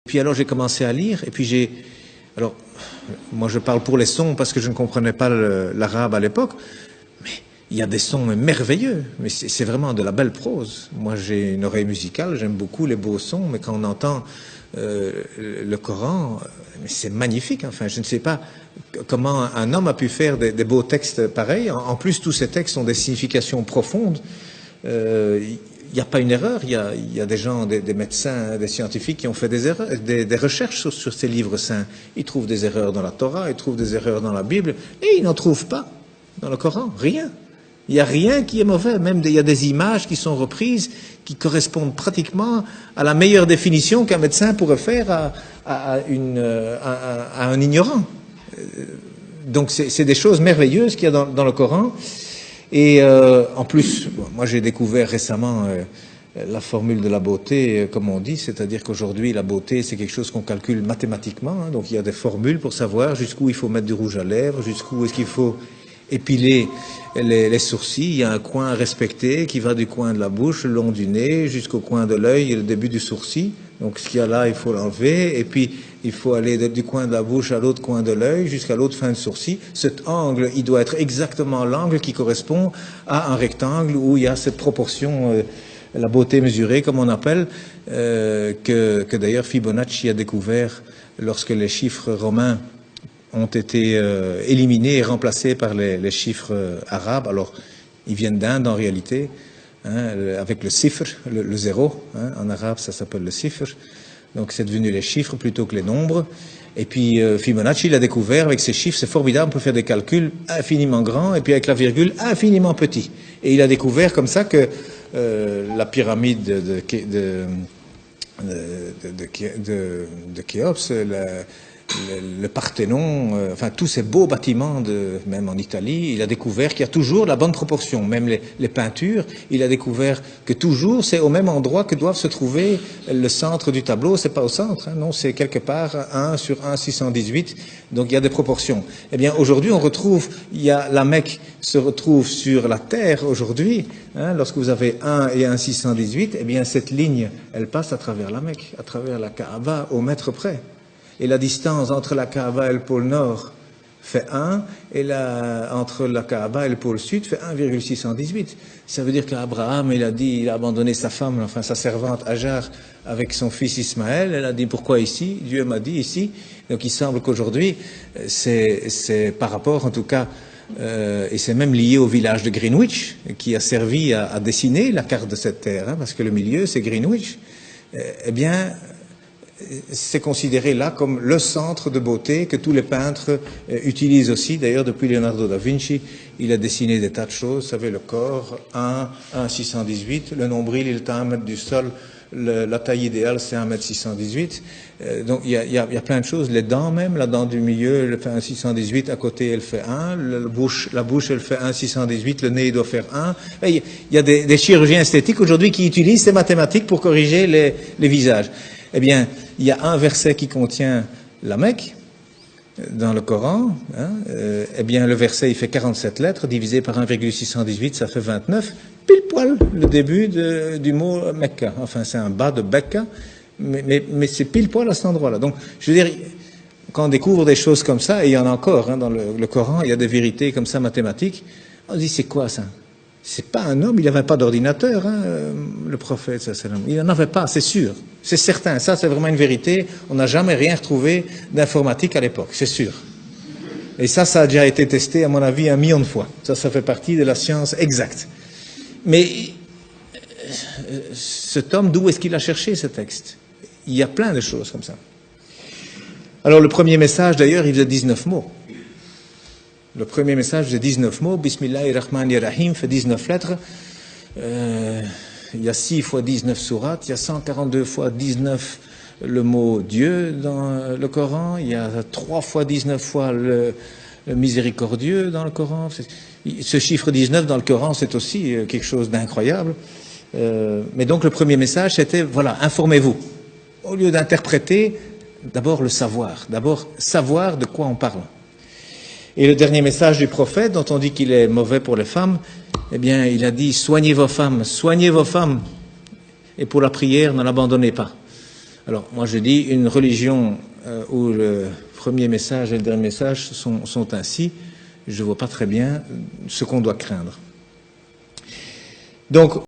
puis alors j'ai commencé à lire, et puis alors, moi je parle pour les sons parce que je ne comprenais pas l'arabe à l'époque, mais il y a des sons merveilleux, mais c'est vraiment de la belle prose. Moi j'ai une oreille musicale, j'aime beaucoup les beaux sons, mais quand on entend le Coran, c'est magnifique. Enfin, je ne sais pas comment un homme a pu faire des beaux textes pareils. En plus, tous ces textes ont des significations profondes. Il n'y a pas une erreur. Il y a des gens, des médecins, des scientifiques qui ont fait des erreurs, des recherches sur ces livres saints. Ils trouvent des erreurs dans la Torah, ils trouvent des erreurs dans la Bible, et ils n'en trouvent pas dans le Coran. Rien. Il n'y a rien qui est mauvais. Même il y a des images qui sont reprises qui correspondent pratiquement à la meilleure définition qu'un médecin pourrait faire à un ignorant. Donc c'est des choses merveilleuses qu'il y a dans le Coran. Et en plus, moi j'ai découvert récemment la formule de la beauté, comme on dit, c'est-à-dire qu'aujourd'hui la beauté c'est quelque chose qu'on calcule mathématiquement. Hein, donc il y a des formules pour savoir jusqu'où il faut mettre du rouge à lèvres, jusqu'où est-ce qu'il faut épiler les sourcils. Il y a un coin à respecter qui va du coin de la bouche, le long du nez, jusqu'au coin de l'œil et le début du sourcil. Donc ce qu'il y a là, il faut l'enlever. Et puis il faut aller du coin de la bouche à l'autre coin de l'œil, jusqu'à l'autre fin de sourcil. Cet angle, il doit être exactement l'angle qui correspond à un rectangle où il y a cette proportion, la beauté mesurée, comme on appelle, que d'ailleurs Fibonacci a découvert lorsque les chiffres romains ont été éliminés et remplacés par les chiffres arabes. Alors, ils viennent d'Inde en réalité, hein, avec le sifr, le zéro. Hein, en arabe, ça s'appelle le sifr. Donc, c'est devenu les chiffres plutôt que les nombres. Et puis, Fibonacci l'a découvert avec ces chiffres. C'est formidable, on peut faire des calculs infiniment grands et puis avec la virgule infiniment petit. Et il a découvert comme ça que la pyramide de Khéops, le Parthénon, enfin tous ces beaux bâtiments, même en Italie, il a découvert qu'il y a toujours la bonne proportion. Même les peintures, il a découvert que toujours c'est au même endroit que doivent se trouver le centre du tableau. C'est pas au centre, hein, non, c'est quelque part 1 sur 1,618. Donc il y a des proportions. Eh bien aujourd'hui on retrouve, la Mecque se retrouve sur la terre aujourd'hui. Hein, lorsque vous avez 1 et 1,618, eh bien cette ligne, elle passe à travers la Mecque, à travers la Kaaba au mètre près. Et la distance entre la Kaaba et le pôle Nord fait 1, et entre la Kaaba et le pôle Sud fait 1,618. Ça veut dire qu'Abraham, il a abandonné sa femme, enfin sa servante Hajar, avec son fils Ismaël. Elle a dit, pourquoi ici? Dieu m'a dit ici. Donc il semble qu'aujourd'hui, c'est par rapport, en tout cas, et c'est même lié au village de Greenwich, qui a servi à dessiner la carte de cette terre, hein, parce que le milieu, c'est Greenwich. Eh bien, c'est considéré là comme le centre de beauté que tous les peintres utilisent aussi. D'ailleurs, depuis Leonardo da Vinci, il a dessiné des tas de choses. Vous savez, le corps, 1,618. Le nombril, il est à 1 mètre du sol. La taille idéale, c'est 1,618 m. Donc, il y a plein de choses. Les dents même, la dent du milieu, elle fait 1,618. À côté, elle fait 1. La bouche, elle fait 1,618. Le nez, il doit faire 1. Et il y a des chirurgiens esthétiques aujourd'hui qui utilisent ces mathématiques pour corriger les visages. Eh bien, il y a un verset qui contient la Mecque dans le Coran. Hein, eh bien, le verset, il fait 47 lettres, divisé par 1,618, ça fait 29. Pile poil le début du mot Mecca. Enfin, c'est un bas de Becca, mais c'est pile poil à cet endroit-là. Donc, je veux dire, quand on découvre des choses comme ça, et il y en a encore hein, dans le Coran, il y a des vérités comme ça mathématiques, on se dit, c'est quoi ça? C'est pas un homme, il n'avait pas d'ordinateur, hein, le prophète, il n'en avait pas, c'est sûr, c'est certain, ça c'est vraiment une vérité, on n'a jamais rien retrouvé d'informatique à l'époque, c'est sûr. Et ça a déjà été testé, à mon avis, 1 million de fois. Ça fait partie de la science exacte. Mais cet homme, d'où est-ce qu'il a cherché ce texte? Il y a plein de choses comme ça. Alors le premier message, d'ailleurs, il faisait 19 mots. Le premier message faisait 19 mots, Bismillahirrahmanirrahim, fait 19 lettres. Il y a 6 fois 19 sourates, il y a 142 fois 19 le mot Dieu dans le Coran, il y a 3 fois 19 fois le miséricordieux dans le Coran. Ce chiffre 19 dans le Coran, c'est aussi quelque chose d'incroyable. Mais donc le premier message, c'était, voilà, informez-vous. Au lieu d'interpréter, d'abord le savoir. D'abord savoir de quoi on parle. Et le dernier message du prophète, dont on dit qu'il est mauvais pour les femmes, eh bien, il a dit, soignez vos femmes. Et pour la prière, ne l'abandonnez pas. Alors, moi je dis, une religion où le premier message et le dernier message sont ainsi, je ne vois pas très bien ce qu'on doit craindre. Donc,